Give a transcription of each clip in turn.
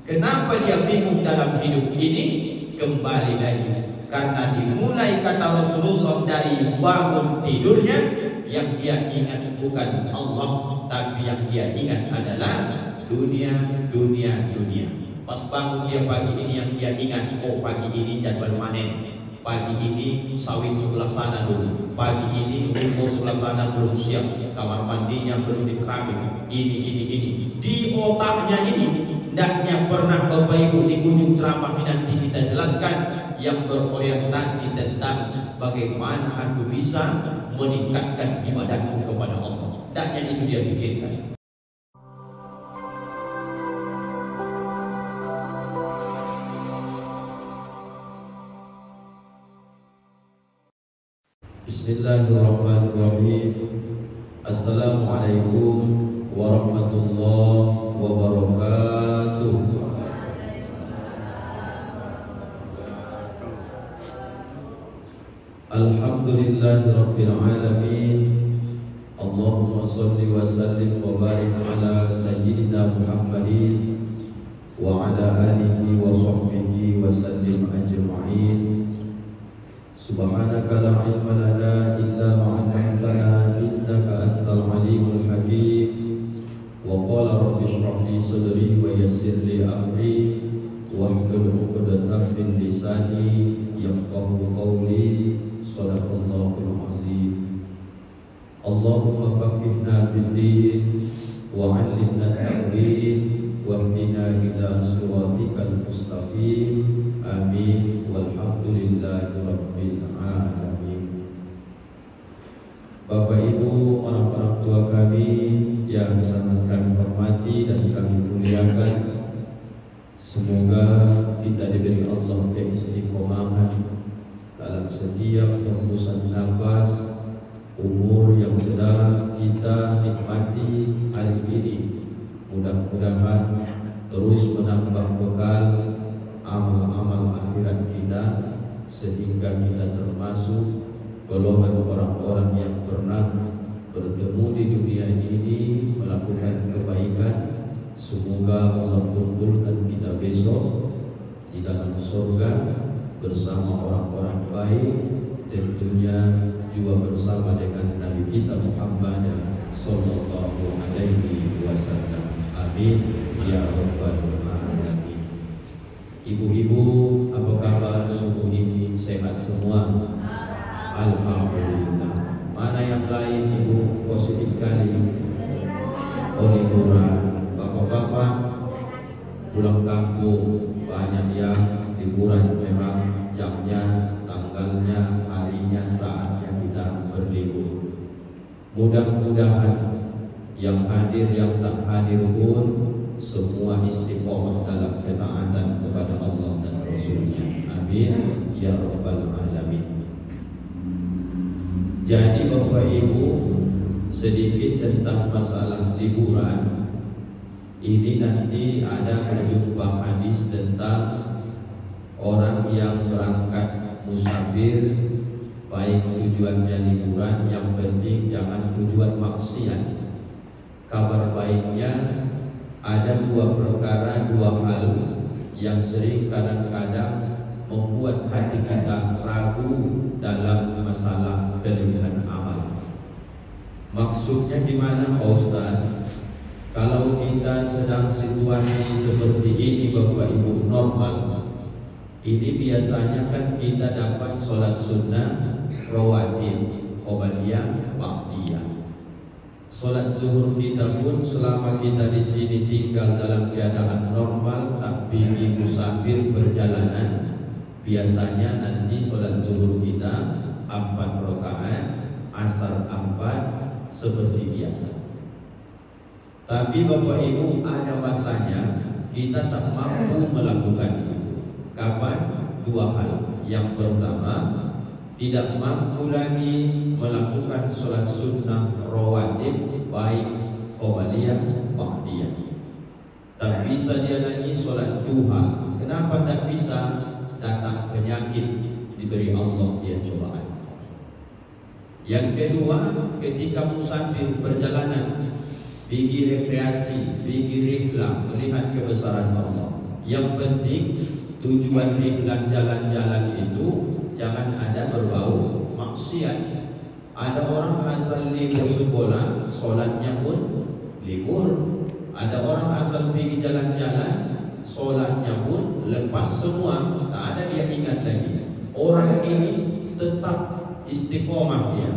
Kenapa dia bingung dalam hidup ini? Kembali lagi karena dimulai kata Rasulullah dari bangun tidurnya, yang dia ingat bukan Allah, tapi yang dia ingat adalah dunia. Pas bangun dia pagi ini, yang dia ingat, oh pagi ini jadwal panen, pagi ini sawit sebelah sana dulu, pagi ini ruko sebelah sana belum siap, kamar mandinya belum dikeramik, ini di otaknya ini. Hendaknya pernah Bapak Ibu di ujung ceramah ini nanti kita jelaskan yang berorientasi tentang bagaimana aku bisa meningkatkan ibadahku kepada Allah. Hendaknya itu dia pikirkan. Bismillahirrahmanirrahim. Assalamualaikum warahmatullahi wabarakatuh. Alhamdulillahirabbil alamin. Allahumma shalli wa sallim wa barik ala sayyidina Muhammadin wa ala alihi wa sahbihi wa sallim ajma'in. Subhanaka la ilma lana illa ma 'allamtana innaka antal alimul hakim. Wa qala rabbi shrah li sadri wa yassir li amri wahlul 'uqdatam min lisani yafqahu qawli. Shadaqallahul azim. Allahumma faqihna fid din wa 'allimna at-ta'wil wahdina ila siratikal mustaqim. Amin. Walhamdulillahi rabbil alamin. Bapak Ibu, orang-orang tua kami yang sangat kami hormati dan kami muliakan, semoga kita diberi Allah keistiqomahan dalam setiap hembusan nafas, umur yang sedang kita nikmati hari ini. Mudah-mudahan terus menambah bekal amal-amal akhirat kita, sehingga kita termasuk golongan orang-orang yang pernah bertemu di dunia ini melakukan kebaikan. Semoga Allah kumpulkan kita besok di dalam surga bersama orang-orang baik, tentunya juga bersama dengan Nabi kita Muhammad sallallahu alaihi wasallam. Amin ya rabbal alamin. Ibu-ibu, apa kabar subuh ini? Sehat semua? Alhamdulillah. Mana yang lain ibu positif kali? Oh, liburan. Bapak-bapak pulang kampung, banyak yang liburan. Memang jamnya, tanggalnya, harinya, saatnya kita berlibur. Mudah-mudahan yang hadir, yang tak hadir pun semua istiqomah dalam ketaatan kepada Allah dan Rasulnya. Amin ya rabbal alamin. Jadi Bapak Ibu, sedikit tentang masalah liburan. Ini nanti ada berjumpa hadis tentang orang yang berangkat musafir, baik tujuannya liburan, yang penting jangan tujuan maksiat. Kabar baiknya ada dua perkara, dua hal yang sering kadang-kadang membuat hati kita ragu dalam masalah pilihan amal. Maksudnya gimana Pak Ustaz? Kalau kita sedang situasi seperti ini Bapak Ibu normal, ini biasanya kan kita dapat sholat sunnah rawatib, qobliyah, ba'diyah. Sholat zuhur kita pun selama kita di sini tinggal dalam keadaan normal, tapi di musafir perjalanan, biasanya nanti sholat zuhur kita 4 rakaat, asar 4, seperti biasa. Tapi Bapak Ibu, ada masanya kita tak mampu melakukan itu. Kapan? Dua hal. Yang pertama, tidak mampu lagi melakukan sholat sunnah rawatib, baik qobliyah, ba'diyah. Tak bisa dia lagi sholat duha. Kenapa tak bisa? Datang penyakit, diberi Allah dia cobaan. Yang kedua, ketika musafir perjalanan, pergi rekreasi, pergi rihlah, melihat kebesaran Allah. Yang penting tujuan rihlah jalan-jalan itu jangan ada berbau maksiat. Ada orang asal libur sekolah, sholatnya pun libur. Ada orang asal pergi jalan-jalan, sholatnya pun lepas semua, tak ada dia ingat lagi. Orang ini tetap istiqomah dia,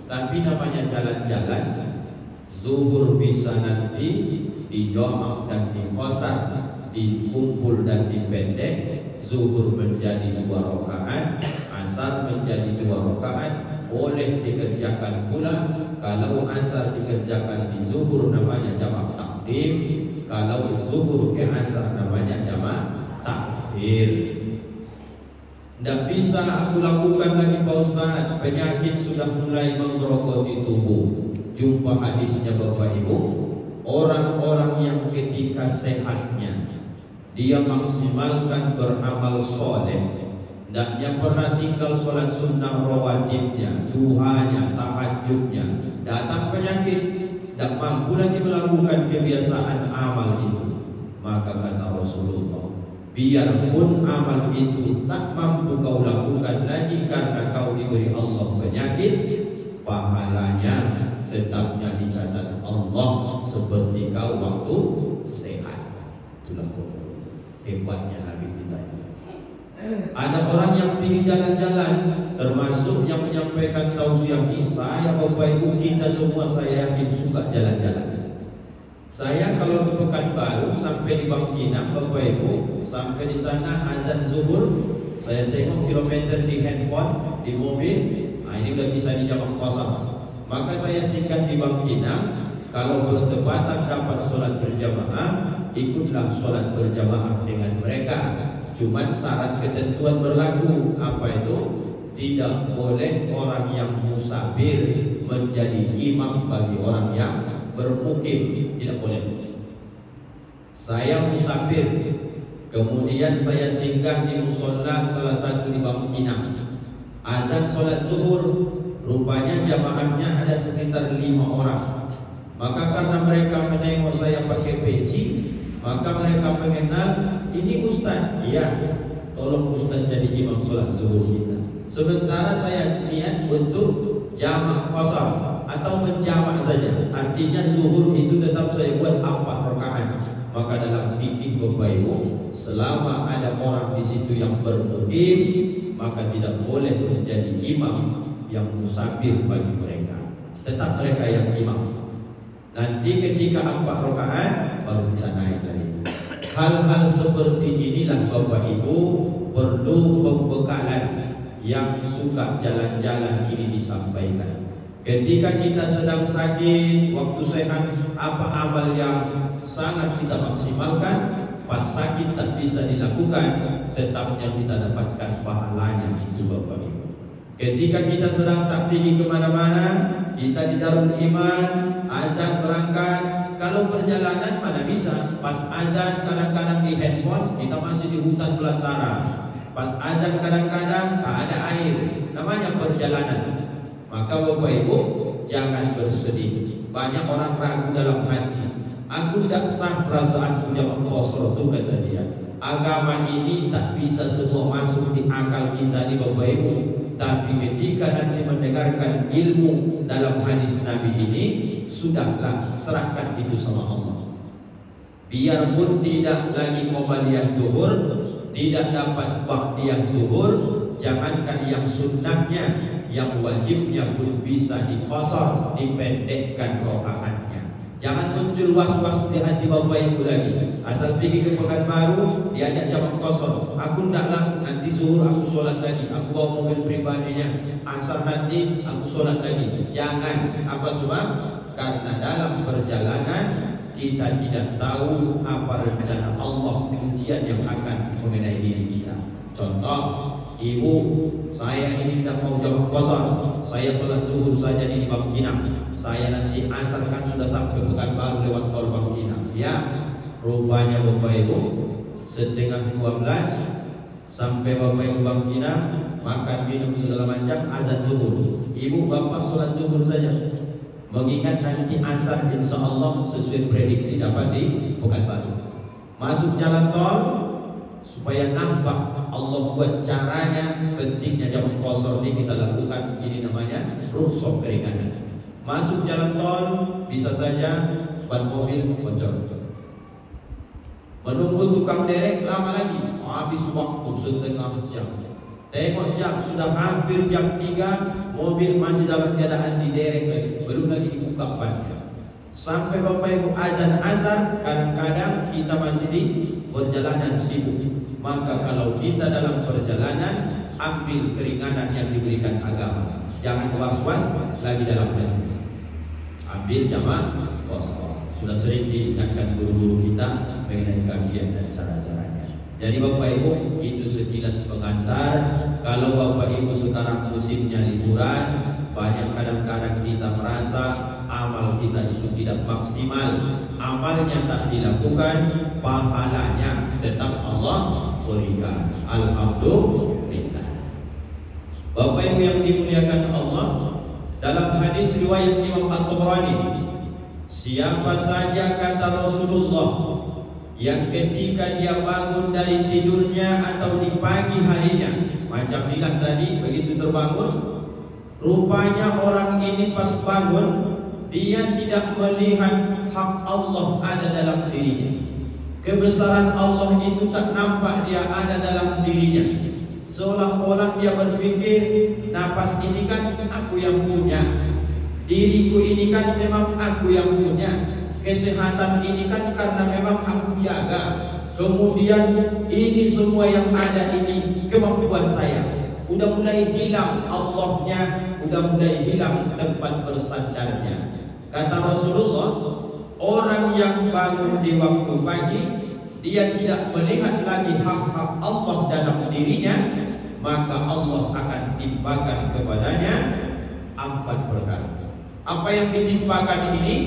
tapi namanya jalan-jalan. Zuhur bisa nanti dijamak dan diqasar, dikumpul dan dipendek. Zuhur menjadi 2 rakaat, asar menjadi 2 rakaat, boleh dikerjakan pula. Kalau asar dikerjakan di zuhur namanya jamak takdim, kalau zuhur ke asar namanya jamak takhir. Tidak bisa aku lakukan lagi Pak Ustaz, penyakit sudah mulai menggerogoti tubuh. Jumpa hadisnya Bapak Ibu, orang-orang yang ketika sehatnya dia maksimalkan beramal soleh, hendaknya pernah tinggal sholat sunnah rawatibnya, duhanya, tahajudnya, datang penyakit, tidak mampu lagi melakukan kebiasaan amal itu. Maka kata Rasulullah, biarpun amal itu tak mampu kau lakukan lagi karena kau diberi Allah penyakit, pahalanya tetapnya dicatat Allah seperti kau waktu sehat. Itulah hebatnya Nabi kita ini. Ada orang yang pergi jalan-jalan, termasuk yang menyampaikan tausiah ini. Saya Bapak Ibu, kita semua saya yakin suka jalan-jalan. Saya kalau ke Pekanbaru sampai di Bangkinang Bapak Ibu, sampai di sana azan zuhur, saya tengok kilometer di handphone, di mobil, nah ini udah bisa dijamak kosong. Maka saya singgah di Bangkinang. Kalau bertepatan dapat sholat berjamaah, ikutlah sholat berjamaah dengan mereka. Cuman syarat ketentuan berlaku. Apa itu? Tidak boleh orang yang musafir menjadi imam bagi orang yang bermukim. Tidak boleh. Saya musafir, kemudian saya singgah di musola salah satu di Bangkinang. Azan sholat zuhur, rupanya jamaahnya ada sekitar 5 orang. Maka karena mereka menengok saya pakai peci, maka mereka mengenal ini Ustaz. Iya, tolong Ustaz jadi imam sholat zuhur kita. Sementara saya niat untuk jamak qasar atau menjamak saja. Artinya zuhur itu tetap saya buat 4 rakaat. Maka dalam fikih Bapak Ibu, selama ada orang di situ yang bermukim, maka tidak boleh menjadi imam yang musafir bagi mereka. Tetap mereka yang imam. Nanti ketika 4 rakaat baru bisa naik lagi. Hal-hal seperti inilah Bapak Ibu perlu pembekalan yang suka jalan-jalan ini disampaikan. Ketika kita sedang sakit, waktu sehat, apa amal yang sangat kita maksimalkan, pas sakit tak bisa dilakukan, tetapnya kita dapatkan pahalanya itu Bapak Ibu. Ketika kita sedang tak pergi kemana-mana, kita di Darul Iman, azan berangkat. Kalau perjalanan mana bisa, pas azan kadang-kadang di handphone, kita masih di hutan belantara. Pas azan kadang-kadang tak ada air, namanya perjalanan. Maka Bapak Ibu jangan bersedih. Banyak orang ragu dalam hati, aku tidak sah perasaanku jamak qasar itu, kata dia. Agama ini tak bisa semua masuk di akal kita nih Bapak Ibu. Tapi ketika nanti mendengarkan ilmu dalam hadis Nabi ini, sudahlah serahkan itu sama Allah. Biarpun tidak lagi qobliyah zuhur, tidak dapat ba'diyah zuhur, jangankan yang sunnahnya, yang wajibnya pun bisa diqasar, dipendekkan rakaatnya. Jangan muncul was-was di hati Bapak Ibu lagi. Asal pergi ke Pekanbaru, diajak jamak qasar. Aku ndaklah, nanti zuhur aku sholat lagi. Aku bawa mobil pribadinya. Asar nanti aku sholat lagi. Jangan. Apa sebab? Karena dalam perjalanan kita tidak tahu apa rencana Allah, ujian yang akan mengenai diri kita. Contoh, ibu, saya ini tidak mau jamak qasar. Saya sholat zuhur saja di Bangkinang. Saya nanti asar kan sudah sampai Pekanbaru lewat tol Bangkinang. Ya, rupanya Bapak Ibu setengah 12 sampai Bapak Ibu Bangkinang, makan minum segala macam, azan zuhur. Ibu bapak sholat zuhur saja, mengingat nanti asar insya Allah sesuai prediksi dapat di Pekanbaru. Masuk jalan tol, supaya nampak Allah buat caranya. Pentingnya jamak qasar ini kita lakukan, ini namanya rukhsah keringanan. Masuk jalan tol bisa saja ban mobil bocor, menunggu tukang derek lama lagi, habis waktu setengah jam. Tengok jam sudah hampir jam 3, mobil masih dalam keadaan diderek lagi, belum lagi dibuka bannya. Sampai Bapak Ibu azan asar, kadang-kadang kita masih di perjalanan sibuk. Maka kalau kita dalam perjalanan, ambil keringanan yang diberikan agama. Jangan was-was lagi dalam hati. Ambil jamak qasar. Sudah sering diingatkan guru-guru kita mengenai kafiah dan cara-caranya. Jadi Bapak Ibu, itu sekilas pengantar. Kalau Bapak Ibu sekarang musimnya liburan, banyak kadang-kadang kita merasa amal kita itu tidak maksimal, amalnya tak dilakukan, pahalanya tetap Allah berikan. Alhamdulillah. Bapak Ibu yang dimuliakan Allah, dalam hadis riwayat Imam At-Tabrani, siapa saja kata Rasulullah yang ketika dia bangun dari tidurnya atau di pagi harinya, macam bilang tadi, begitu terbangun, rupanya orang ini pas bangun dia tidak melihat hak Allah ada dalam dirinya, kebesaran Allah itu tak nampak dia ada dalam dirinya. Seolah-olah dia berpikir, napas ini kan aku yang punya, diriku ini kan memang aku yang punya, kesehatan ini kan karena memang aku jaga, kemudian ini semua yang ada ini kemampuan saya. Udah mulai hilang Allahnya, udah mulai hilang tempat bersandarnya. Kata Rasulullah, orang yang bangun di waktu pagi, dia tidak melihat lagi hak-hak Allah dalam dirinya, maka Allah akan timpakan kepadanya 4 perkara. Apa yang ditimpakan ini?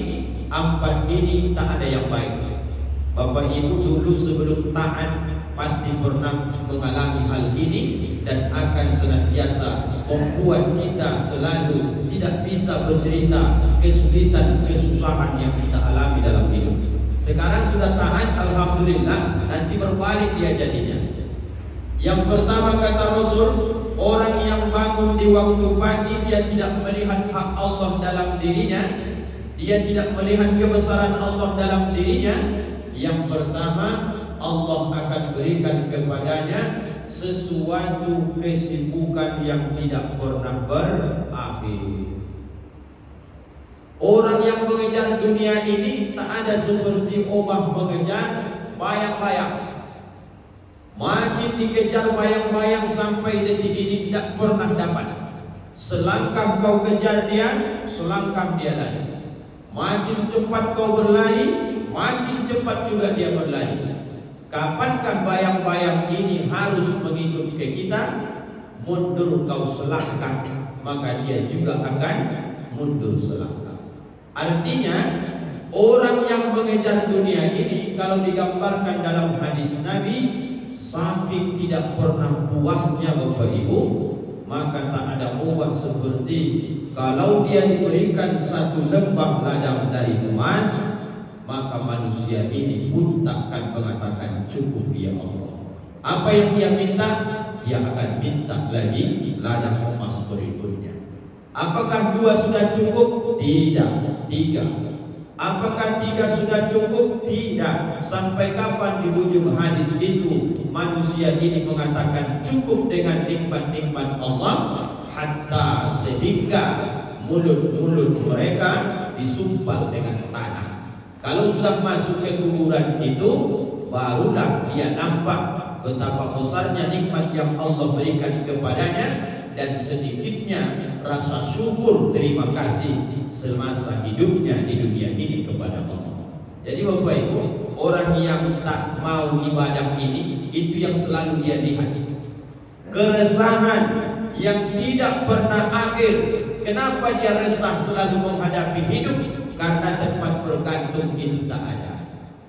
4 ini tak ada yang baik. Bapak Ibu dulu sebelum taat pasti pernah mengalami hal ini, dan akan senantiasa membuat kita selalu tidak bisa bercerita kesulitan, kesusahan yang kita alami dalam hidup. Sekarang sudah taat, alhamdulillah, nanti berbalik dia jadinya. Yang pertama kata Rasul, orang yang bangun di waktu pagi dia tidak melihat hak Allah dalam dirinya, dia tidak melihat kebesaran Allah dalam dirinya. Yang pertama, Allah akan berikan kepadanya sesuatu kesibukan yang tidak pernah berakhir. Orang yang mengejar dunia ini tak ada seperti obah mengejar bayang-bayang. Makin dikejar bayang-bayang sampai detik ini tidak pernah dapat. Selangkah kau kejar dia, selangkah dia lari. Makin cepat kau berlari, makin cepat juga dia berlari. Kapankah bayang-bayang ini harus mengikut ke kita? Mundur kau selangkah, maka dia juga akan mundur selangkah. Artinya, orang yang mengejar dunia ini, kalau digambarkan dalam hadis Nabi, saking tidak pernah puasnya Bapak Ibu, maka tak ada obah seperti kalau dia diberikan 1 lembah ladang dari emas, maka manusia ini pun takkan mengatakan cukup ya Allah. Apa yang dia minta, dia akan minta lagi ladang emas berikutnya. Apakah 2 sudah cukup? Tidak. 3. Apakah 3 sudah cukup? Tidak. Sampai kapan di ujung hadis itu manusia ini mengatakan cukup dengan nikmat-nikmat Allah, hatta sehingga mulut-mulut mereka disumpal dengan tanah. Kalau sudah masuk ke kuburan itu, barulah dia nampak betapa besarnya nikmat yang Allah berikan kepadanya, dan sedikitnya rasa syukur terima kasih semasa hidupnya di dunia ini kepada Allah. Jadi Bapak Ibu, orang yang tak mau ibadah ini, itu yang selalu dia lihat. Keresahan yang tidak pernah akhir. Kenapa dia resah selalu menghadapi hidup? Karena tempat bergantung itu tak ada,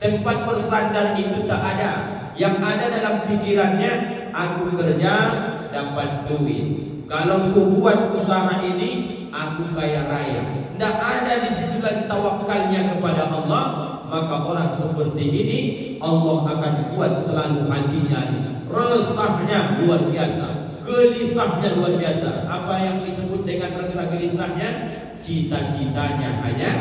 tempat bersandar itu tak ada. Yang ada dalam pikirannya, aku kerja dapat duit, kalau aku buat usaha ini aku kaya raya. Tidak ada di situ lagi tawakalnya kepada Allah, maka orang seperti ini Allah akan buat selalu hatinya resahnya luar biasa, gelisahnya luar biasa. Apa yang disebut dengan resah gelisahnya? Cita-citanya hanya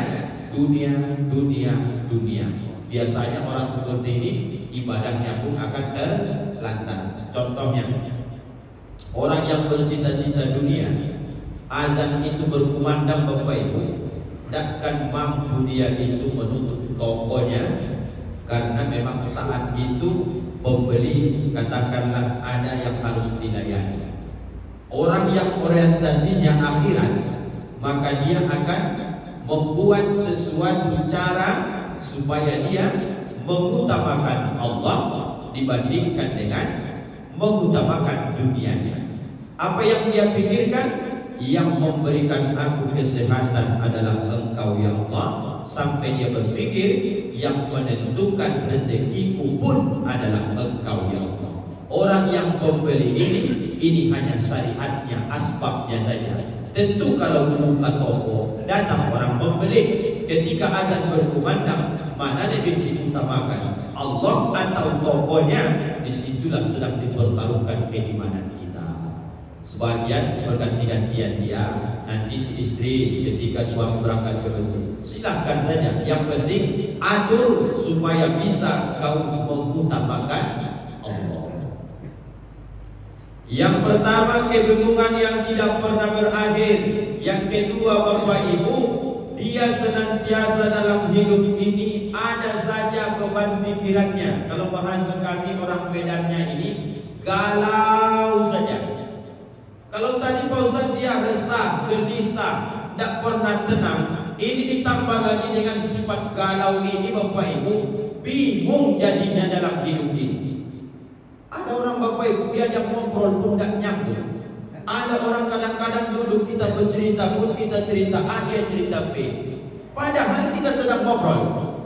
dunia, dunia, dunia. Biasanya orang seperti ini ibadahnya pun akan terlantar. Contohnya, orang yang bercita-cita dunia, azan itu berkumandang Bapak Ibu, takkan mampu dia itu menutup tokonya, karena memang saat itu pembeli katakanlah ada yang harus dilayani. Orang yang orientasinya akhirat, maka dia akan membuat sesuatu cara supaya dia mengutamakan Allah dibandingkan dengan mengutamakan dunianya. Apa yang dia pikirkan? Yang memberikan aku kesehatan adalah Engkau ya Allah. Sampai dia berpikir yang menentukan rezekiku pun adalah Engkau ya Allah. Orang yang pembeli ini hanya syariatnya, asbabnya saja. Tentu kalau membuka toko, datang orang pembeli, ketika azan berkumandang, mana lebih diutamakan, Allah atau tokonya? Disitulah sedang dipertaruhkan keimanan kita. Sebagian berganti-gantian dia, nanti si istri ketika suami berangkat ke masjid, silahkan saja. Yang penting atur supaya bisa kau mengutamakan Allah. Yang pertama, kebingungan yang tidak pernah berakhir. Yang kedua, Bapak Ibu, dia senantiasa dalam hidup ini ada saja beban pikirannya. Kalau bahasa kami orang Medannya ini galau saja. Kalau tadi Pak Ustaz dia resah, gelisah, tidak pernah tenang, ini ditambah lagi dengan sifat galau ini Bapak Ibu, bingung jadinya dalam hidup ini. Ada orang Bapak Ibu diajak ngobrol pun tidak nyambung. Ada orang kadang-kadang duduk kita bercerita pun kita cerita A, dia cerita B. Padahal kita sedang ngobrol.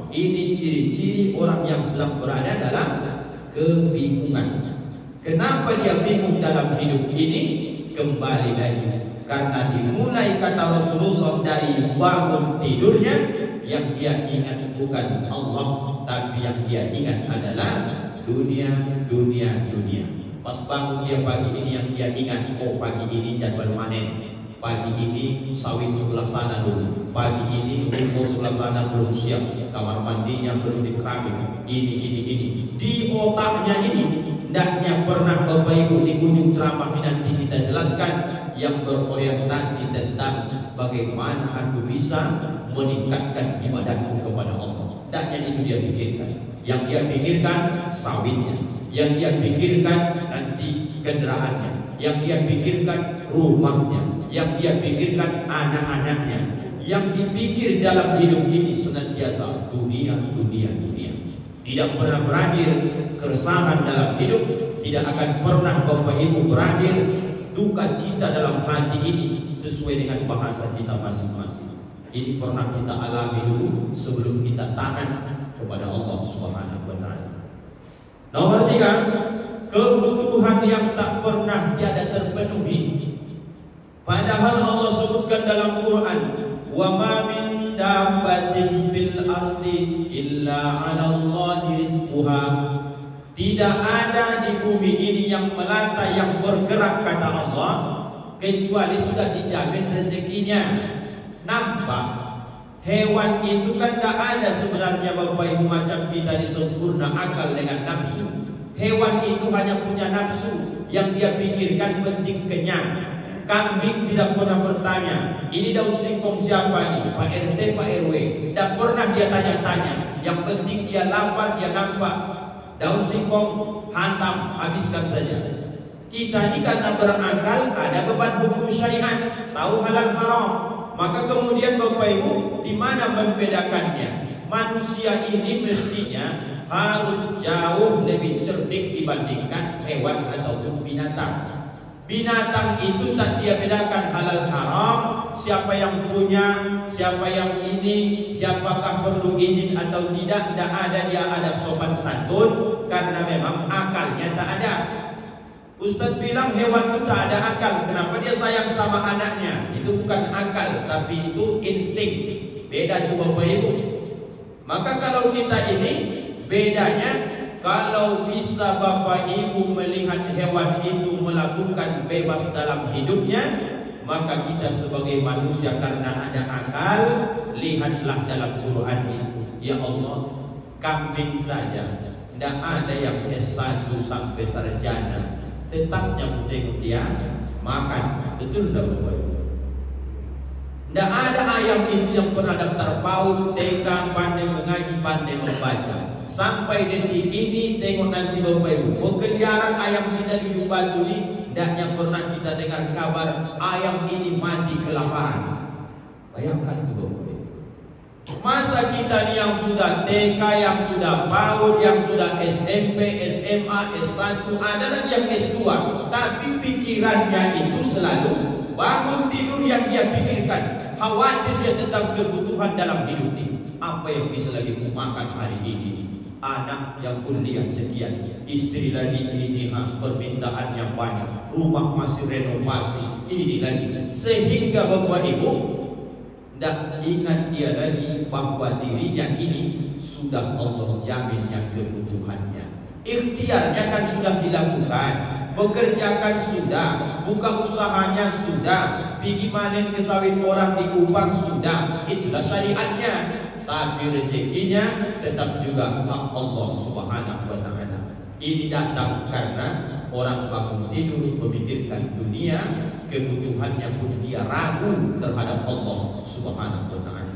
Ini ciri-ciri orang yang sedang berada dalam kebingungan. Kenapa dia bingung dalam hidup ini? Kembali lagi, karena dimulai kata Rasulullah dari bangun tidurnya, yang dia ingat bukan Allah, tapi yang dia ingat adalah dunia, dunia, dunia. Pas bangun dia pagi ini yang dia ingat, oh pagi ini jadwal panen, pagi ini sawit sebelah sana dulu, pagi ini ruko sebelah sana belum siap, kamar mandinya belum dikeramik, ini. Di otaknya ini, hendaknya pernah Bapak Ibu di ujung ceramah ini nanti kita jelaskan yang berorientasi tentang bagaimana aku bisa meningkatkan ibadahku kepada Allah. Hendaknya itu dia pikirkan. Yang dia pikirkan sawitnya, yang dia pikirkan nanti kendaraannya, yang dia pikirkan rumahnya, yang dia pikirkan anak-anaknya. Yang dipikir dalam hidup ini senantiasa dunia, dunia, dunia. Tidak pernah berakhir keresahan dalam hidup, tidak akan pernah Bapak Ibu berakhir duka cita dalam hati ini sesuai dengan bahasa kita masing-masing. Ini pernah kita alami dulu sebelum kita taat kepada Allah Subhanahu wa taala. Nomor 3, kebutuhan yang tak pernah tiada terpenuhi. Padahal Allah sebutkan dalam Quran, wa ma min dabbatin fil ardi illa 'ala Allahi rizquha. Tidak ada di bumi ini yang melata, yang bergerak kata Allah, kecuali sudah dijamin rezekinya. Nampak hewan itu kan tidak ada sebenarnya Bapak Ibu macam kita disempurna akal dengan nafsu. Hewan itu hanya punya nafsu, yang dia pikirkan penting kenyang. Kambing tidak pernah bertanya, ini daun singkong siapa ini? Pak RT, Pak RW. Tidak pernah dia tanya-tanya. Yang penting dia lapar, dia nampak daun singkong, hantam, habiskan saja. Kita ini karena berakal, ada beban hukum syariat, tahu halal haram. Maka kemudian Bapak Ibu, di mana membedakannya? Manusia ini mestinya harus jauh lebih cerdik dibandingkan hewan ataupun binatang. Binatang itu tak dia bedakan halal haram, siapa yang punya, siapa yang ini, siapakah perlu izin atau tidak ada dia adab sopan santun, karena memang akalnya tak ada. Ustaz bilang hewan itu tak ada akal, kenapa dia sayang sama anaknya? Itu bukan akal, tapi itu insting. Beda itu Bapak Ibu. Maka kalau kita ini bedanya, kalau bisa Bapak Ibu melihat hewan itu melakukan bebas dalam hidupnya, maka kita sebagai manusia karena ada akal, lihatlah dalam Quran itu. Ya Allah, kambing saja tidak ada yang S1 sampai sarjana, tetapnya tengok dia makan. Betul tidak Bapak Ibu? Tidak ada ayam itu yang pernah daftar PAUD, TK, pandai mengaji, pandai membaca. Sampai detik ini tengok nanti Bapak Ibu, berkeliaran ayam kita di ujung batu ini, tidaknya pernah kita dengar kabar ayam ini mati kelaparan. Bayangkan itu Bapak Ibu. Masa kita yang sudah TK, yang sudah PAUD, yang sudah SMP, SMA, S1, ada lagi yang S2, tapi pikirannya itu selalu bangun tidur yang dia pikirkan, khawatir dia tentang kebutuhan dalam hidup ini. Apa yang bisa lagi makan hari ini? Anak yang kuliah sekian, istri lagi ini permintaan yang banyak, rumah masih renovasi, ini lagi, sehingga Bapak Ibu tidak ingat dia lagi bahwa dirinya ini sudah Allah jamin yang kebutuhannya. Ikhtiarnya kan sudah dilakukan, bekerjakan sudah, buka usahanya sudah, pergi panen ke sawit orang diupah sudah, itulah syariatnya. Tapi rezekinya tetap juga hak Allah Subhanahu wa Ta'ala. Ini datang karena orang bangun tidur memikirkan dunia, kebutuhannya pun dia ragu terhadap Allah Subhanahu wa Ta'ala.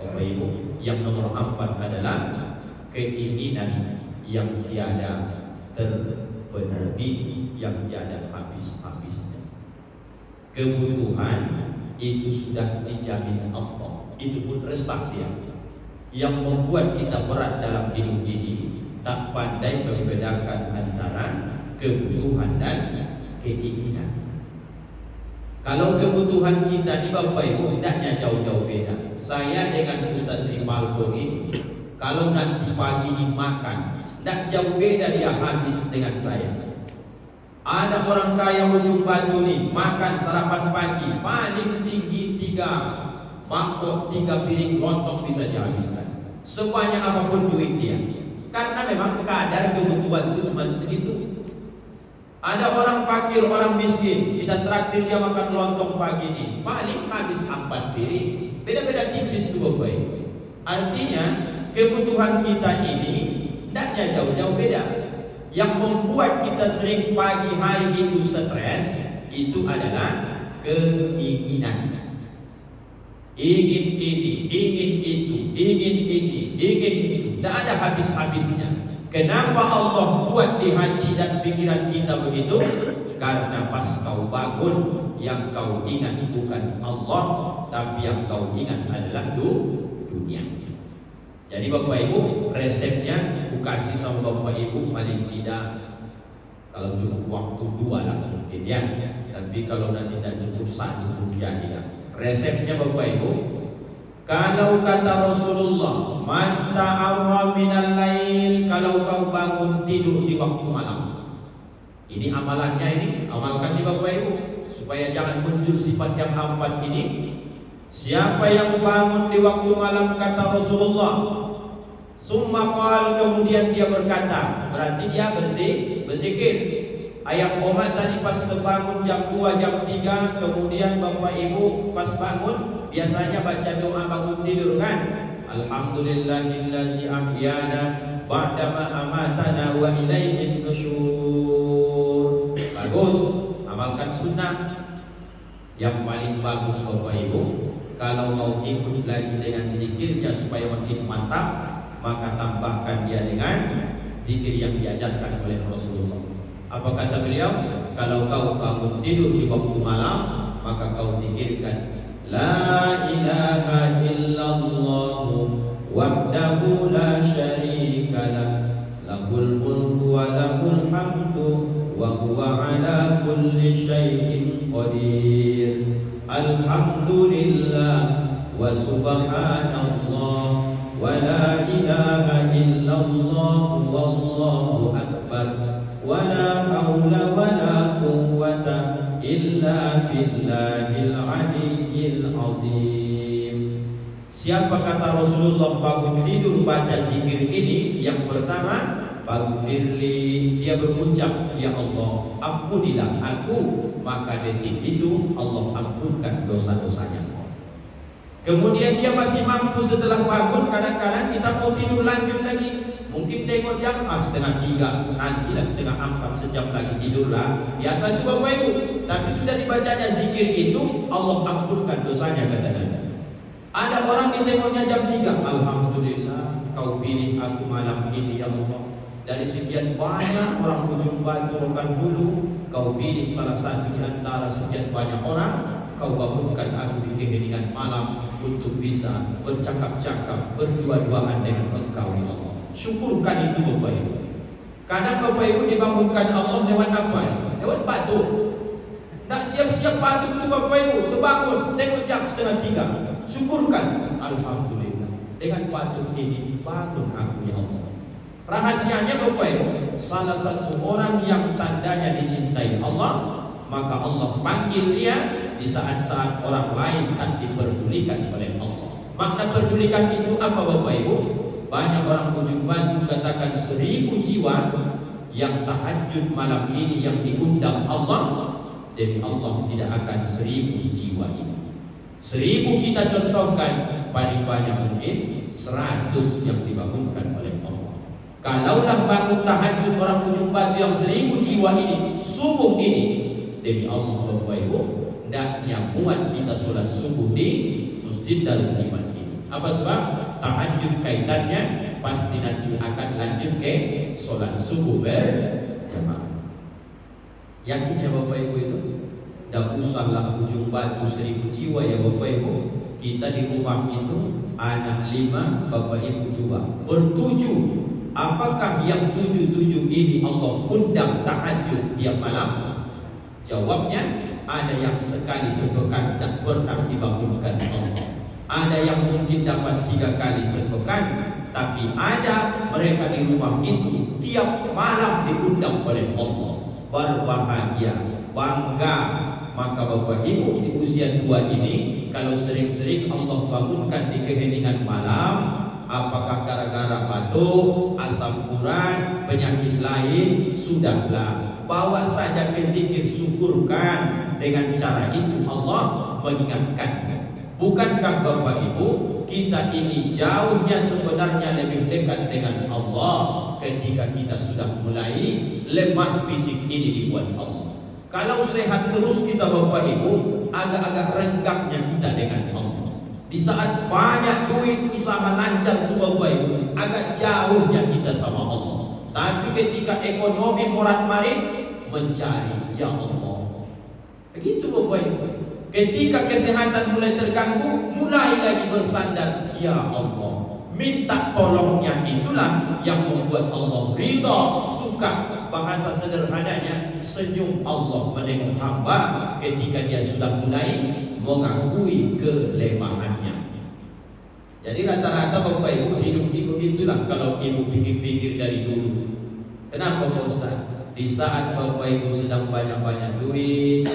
Bapak Ibu, yang nomor 4 adalah keinginan yang tiada terpenuhi, yang tiada habis-habisnya. Kebutuhan itu sudah dijamin Allah, itu pun resah dia. Yang membuat kita berat dalam hidup ini, tak pandai membedakan antara kebutuhan dan keinginan. Kalau kebutuhan kita ini Bapak Ibu hendaknya jauh-jauh beda. Saya dengan Ustaz Rivaldo ini, kalau nanti pagi ini makan, tidak jauh beda dia habis dengan saya. Ada orang kaya ujung batu nih, makan sarapan pagi paling tinggi 3 mangkok, 3 piring lontong bisa dihabiskan. Sebanyak apapun duit dia, karena memang kadar kebutuhan itu cuma segitu. Ada orang fakir, orang miskin, kita traktir dia makan lontong pagi ini, paling habis 4 piring. Beda-beda tipis tuh Bapak Ibu. Artinya kebutuhan kita ini tidaknya jauh-jauh beda. Yang membuat kita sering pagi hari itu stres, itu adalah keinginan. Ingin ini, ingin itu, ingin ini, ingin itu, tidak ada habis-habisnya. Kenapa Allah buat di hati dan pikiran kita begitu? Karena pas kau bangun, yang kau ingat bukan Allah, tapi yang kau ingat adalah dunia. Jadi Bapak Ibu, resepnya aku kasih sama Bapak Ibu paling tidak, kalau cukup waktu 2 lah mungkin ya. Tapi kalau nanti tidak cukup 1 pun jadi ya. Resepnya Bapak Ibu, kalau kata Rasulullah, man ta'arra minal lail, kalau kau bangun tidur di waktu malam. Ini amalannya, ini amalkan di Bapak Ibu supaya jangan muncul sifat yang 4 ini. Siapa yang bangun di waktu malam kata Rasulullah, summa qala, kemudian dia berkata, berarti dia berzikir. Ayat Muhammad tadi pas terbangun jam 2, jam 3, kemudian Bapak Ibu pas bangun biasanya baca doa bangun tidur kan? Alhamdulillahillazi ahyana ba'dama amatana wa ilaihin nusyur. Bagus, amalkan sunnah. Yang paling bagus Bapak Ibu, kalau mau ikut lagi dengan zikirnya supaya makin mantap, maka tambahkan dia dengan zikir yang diajarkan oleh Rasulullah. Apa kata beliau? Kalau kau bangun tidur di waktu malam, maka kau zikirkan La ilaha illallah wahdahu la syarikalah, lahul mulku wa lahul hamdu wa huwa ala kulli syai'in qadir. Alhamdulillah wa subhanallah wa la ilaha illallah wallahu akbar. Wala haula wala quwwata illa billahil aliyyil azim. Siapa kata Rasulullah bangun tidur baca zikir ini, yang pertama, Faghfirli, dia berucap, ya Allah, ampunilah aku, maka detik itu Allah ampunkan dosa-dosanya. Kemudian dia masih mampu setelah bangun, kadang-kadang kita mau tidur lanjut lagi, mungkin tengok jam, setengah 3, nantilah setengah 4, sejam lagi tidurlah. Biasa itu Bapak Ibu, tapi sudah dibacanya zikir itu, Allah ampunkan dosanya, kata Nabi. Ada orang ditengoknya jam 3, Alhamdulillah, kau pilih aku malam ini ya Allah. Dari sekian banyak orang ujung Batu Rokan Hulu, kau pilih salah satu di antara sekian banyak orang, kau bangunkan aku di keheningan malam untuk bisa bercakap-cakap, berdua-duaan dengan Engkau ya Allah. Syukurkan itu Bapak Ibu. Kadang Bapak Ibu dibangunkan Allah lewat apa ya? Lewat batu. Nak siap-siap batu itu Bapak Ibu, terbangun, tengok jam setengah 3. Syukurkan, Alhamdulillah, dengan batu ini bangun aku ya Allah. Rahasianya Bapak Ibu, salah satu orang yang tandanya dicintai Allah, maka Allah panggil dia di saat-saat orang lain tak diperdulikan oleh Allah. Makna perdulikan itu apa Bapak Ibu? Banyak orang ujung Batu katakan 1000 jiwa yang tahajud malam ini yang diundang Allah, demi Allah tidak akan 1000 jiwa ini. 1000 kita contohkan, paling banyak mungkin 100 yang dibangunkan oleh Allah. Kalaulah bangun tahajud orang ujung Batu yang 1000 jiwa ini, subuh ini, demi Allah Bapak Ibu, hendaknya muat kita sholat subuh di Masjid Darul Iman ini. Apa sebab? Tahajud kaitannya pasti nanti akan lanjut ke sholat subuh berjamaah. Yakin ya Bapak Ibu itu? Dan usahlah ujung Batu 1000 jiwa ya Bapak Ibu. Kita di rumah itu anak 5, Bapak Ibu 2, bertujuh. Apakah yang 7 ini Allah undang tahajud tiap malam? Jawabnya, ada yang sekali sepekan tak pernah dibangunkan Allah. Ada yang mungkin dapat 3 kali sepekan, tapi ada mereka di rumah itu tiap malam diundang oleh Allah. Berbahagia, bangga. Maka Bapak Ibu di usia tua ini, kalau sering-sering Allah bangunkan di keheningan malam, apakah gara-gara batuk, asam urat, penyakit lain, sudahlah, bawa saja ke zikir, syukurkan. Dengan cara itu Allah mengingatkan. Bukankah Bapak Ibu, kita ini jauhnya sebenarnya lebih dekat dengan Allah ketika kita sudah mulai lemah fisik ini dibuat Allah. Kalau sehat terus kita Bapak Ibu, agak-agak renggangnya kita dengan Allah. Di saat banyak duit, usaha lancar itu Bapak Ibu, agak jauhnya kita sama Allah. Tapi ketika ekonomi morat-marit, mencari ya Allah. Begitu Bapak Ibu. Ketika kesehatan mulai terganggu, mulai lagi bersandar ya Allah. Minta tolongnya itulah yang membuat Allah ridha, suka. Bahasa sederhananya, senyum Allah menengok hamba ketika dia sudah mulai mengakui kelemahannya. Jadi rata-rata Bapak Ibu hidup di begitulah kalau Ibu pikir-pikir dari dulu. Kenapa Pak Ustaz? Di saat Bapak Ibu sedang banyak-banyak duit,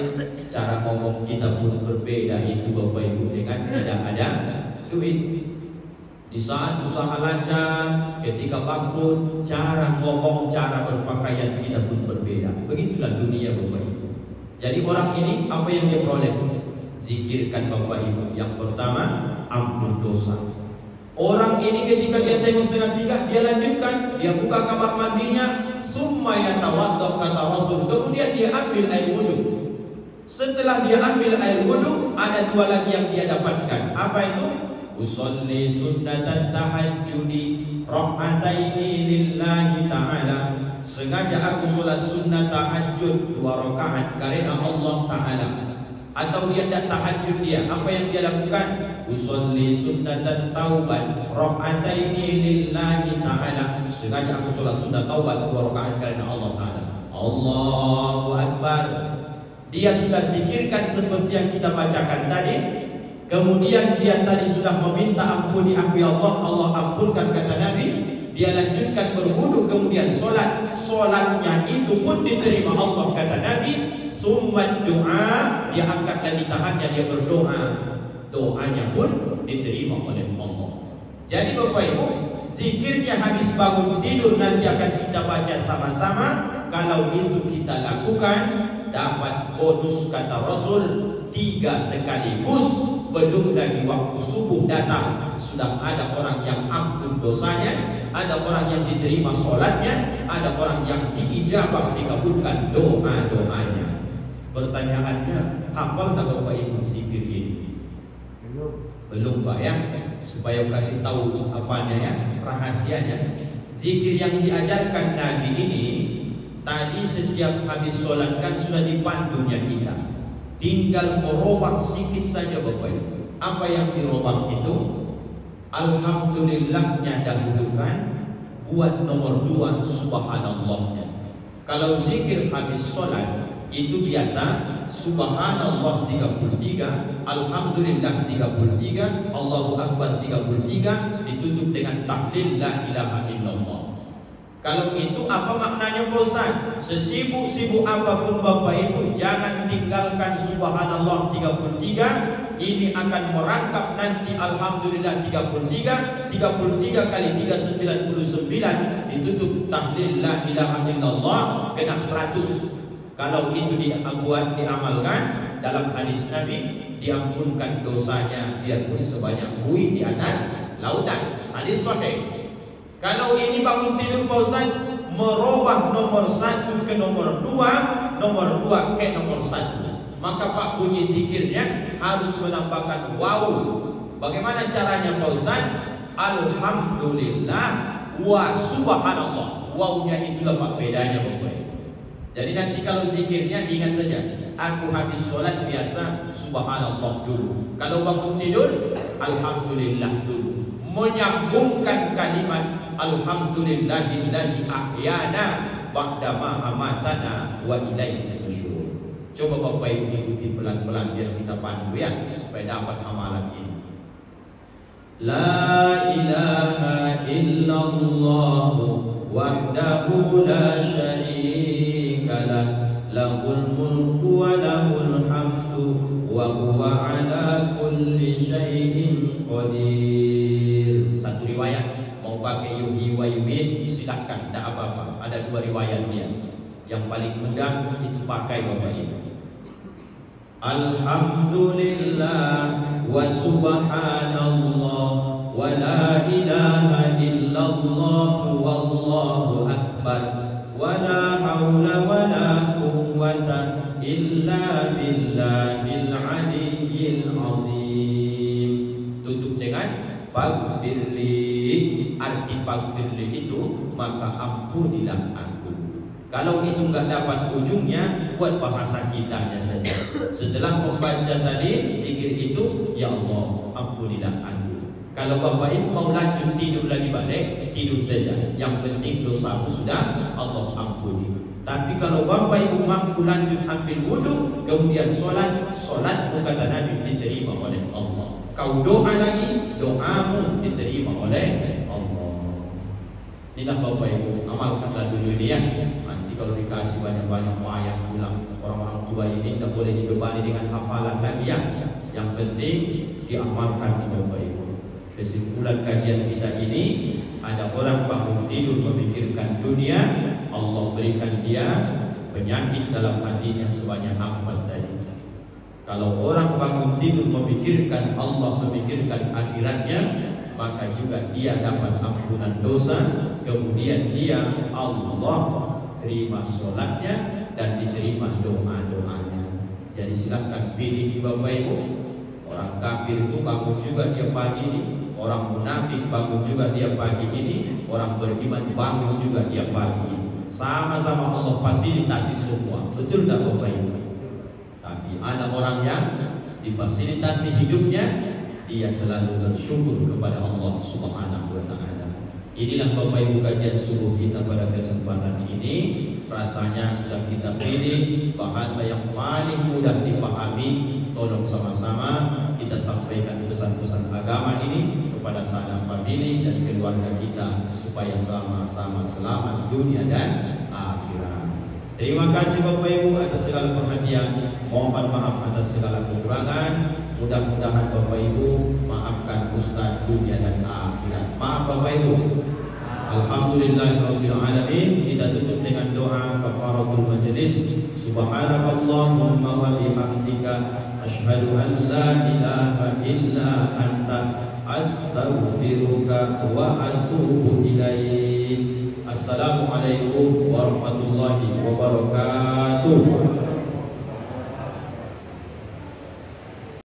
cara ngomong kita pun berbeda itu Bapak Ibu dengan tidak ada duit. Di saat usaha lancar, ketika bangkrut, cara ngomong, cara berpakaian kita pun berbeda. Begitulah dunia Bapak Ibu. Jadi orang ini apa yang dia peroleh? Zikirkan Bapak Ibu. Yang pertama, ampun dosa. Orang ini ketika dia tengok setengah 3, dia lanjutkan, dia buka kamar mandinya, summa yatawaddo kata Rasul. Kemudian dia ambil air wudu. Setelah dia ambil air wudu, ada 2 lagi yang dia dapatkan. Apa itu? Usolli sunnatan tahajjudi rak'ataini lillahi ta'ala. Sengaja aku sholat sunnah tahajud 2 rakaat karena Allah Ta'ala. Atau dia tidak tahajud dia, apa yang dia lakukan? Usolli sunnatan taubat rak'ataini lillahi ta'ala. Sengaja aku sholat sunnah taubat 2 rakaat karena Allah Ta'ala. Allahu Akbar. Dia sudah zikirkan seperti yang kita bacakan tadi. Kemudian dia tadi sudah meminta ampuni aku ya Allah, Allah ampunkan kata Nabi. Dia lanjutkan berwudu, kemudian sholat. Sholatnya itu pun diterima Allah kata Nabi. Summa doa, dia angkat dari tangannya, dia berdoa. doanya pun diterima oleh Allah. Jadi Bapak Ibu, zikirnya habis bangun tidur nanti akan kita baca sama-sama. Kalau itu kita lakukan, dapat bonus kata Rasul 3 sekaligus. Belum lagi waktu subuh datang, sudah ada orang yang ampun dosanya, ada orang yang diterima sholatnya, ada orang yang diijabah, dikabulkan doa-doanya. Pertanyaannya, hafal tak Bapak Ibu zikir ini? Belum Pak ya? Supaya kasih tahu apanya ya, rahasianya. Zikir yang diajarkan Nabi ini tadi setiap habis sholat kan sudah dipandunya kita. Tinggal merubah sedikit saja Bapak Ibu. Apa yang dirubah itu? Alhamdulillahnya dahulukan, buat nomor 2 subhanallahnya. Kalau zikir habis sholat itu biasa subhanallah 33, alhamdulillah 33, Allahu akbar 33, ditutup dengan tahlil la ilaha illallah. Kalau itu apa maknanya Pak Ustaz? Sesibuk-sibuk apapun Bapak Ibu, jangan tinggalkan subhanallah 33. Ini akan merangkap nanti alhamdulillah 33, 33 kali 399, ditutup tahlil la ilaha illallah, genap 100. Kalau itu dibuat, diamalkan, dalam hadis Nabi diampunkan dosanya biarpun sebanyak buih di atas lautan. Hadis sahih. Kalau ini bangun tidur Pak Ustaz, merubah nomor 1 ke nomor 2, nomor 2 ke nomor 1. Maka Pak bunyi zikirnya harus menambahkan waw. Bagaimana caranya Pak Ustaz? Alhamdulillah wa subhanallah. Wawnya itulah Pak bedanya Bapak. Jadi nanti kalau zikirnya ingat saja, aku habis sholat biasa subhanallah dulu. Kalau bangun tidur, alhamdulillah dulu. Menyambungkan kalimat alhamdulillahillazi ahyana ba'da ma amatana wa ilaihi nusyur. Coba Bapak Ibu ikuti pelan-pelan biar kita pandu ya, supaya dapat amalan ini. La ilaha illallah wahdahu la syarika lah, lahul mulku wa lahul hamdu wa huwa ala kulli syai'in qadir. Satu riwayat mau pakai yuhyi wa yumiit silahkan, tidak apa-apa. Ada 2 riwayat dia. Yang paling mudah itu pakai Bapak Ibu. Alhamdulillah wa subhanallah wa la ilaha illallah wallahu akbar wa la hawla wa la quwwata illa billahil aliyyil azim. Tutup dengan faghfirli. Arti faghfirli itu maka ampunilah aku. Kalau itu enggak dapat ujungnya, buat bahasa kitanya saja. Setelah membaca tadi zikir itu, ya Allah ampunilah aku. Kalau Bapak Ibu mau lanjut tidur lagi balik, tidur saja. Yang penting dosamu sudah Allah ampuni. Tapi kalau Bapak Ibu mampu lanjut ambil wudhu, kemudian sholat, sholatmu kata Nabi diterima oleh Allah. Kau doa lagi, doamu diterima oleh Allah. Inilah Bapak Ibu, amalkanlah dulu ini ya. Nanti kalau dikasih banyak-banyak wayang pulang, orang-orang tua ini tidak boleh dibebani dengan hafalan lagi ya. Yang penting diamalkan Bapak Ibu. Kesimpulan kajian kita ini, ada orang bangun tidur memikirkan dunia, Allah berikan dia penyakit dalam hatinya sebanyak Ahmad tadi. Kalau orang bangun tidur memikirkan Allah, memikirkan akhiratnya, maka juga dia dapat ampunan dosa. Kemudian dia Allah terima sholatnya dan diterima doa-doanya. Jadi silahkan pilih Bapak Ibu. Orang kafir itu bangun juga dia pagi ini, orang munafik bangun juga dia pagi ini, orang beriman bangun juga dia pagi ini. Sama-sama Allah fasilitasi semua. Betul tak Bapak Ibu? Tapi ada orang yang difasilitasi hidupnya, dia selalu bersyukur kepada Allah Subhanahu wa Ta'ala. Inilah Bapak Ibu kajian subuh kita pada kesempatan ini. Rasanya sudah kita pilih bahasa yang paling mudah dipahami. Tolong sama-sama kita sampaikan pesan-pesan agama ini kepada sanak famili dan keluarga kita supaya sama-sama selamat dunia dan akhirat. Terima kasih Bapak Ibu atas segala perhatian. Mohon maaf atas segala kekurangan. Mudah-mudahan Bapak Ibu maafkan Ustaz dunia dan akhirat. Maaf Bapak Ibu. Alhamdulillahirabbil alamin. Kita tutup dengan doa kafaratul majelis. Subhanakallahumma wa bihamdika asyhadu an la ilaha illa anta astaghfiruka wa atubu ilaik. Assalamualaikum warahmatullahi wabarakatuh.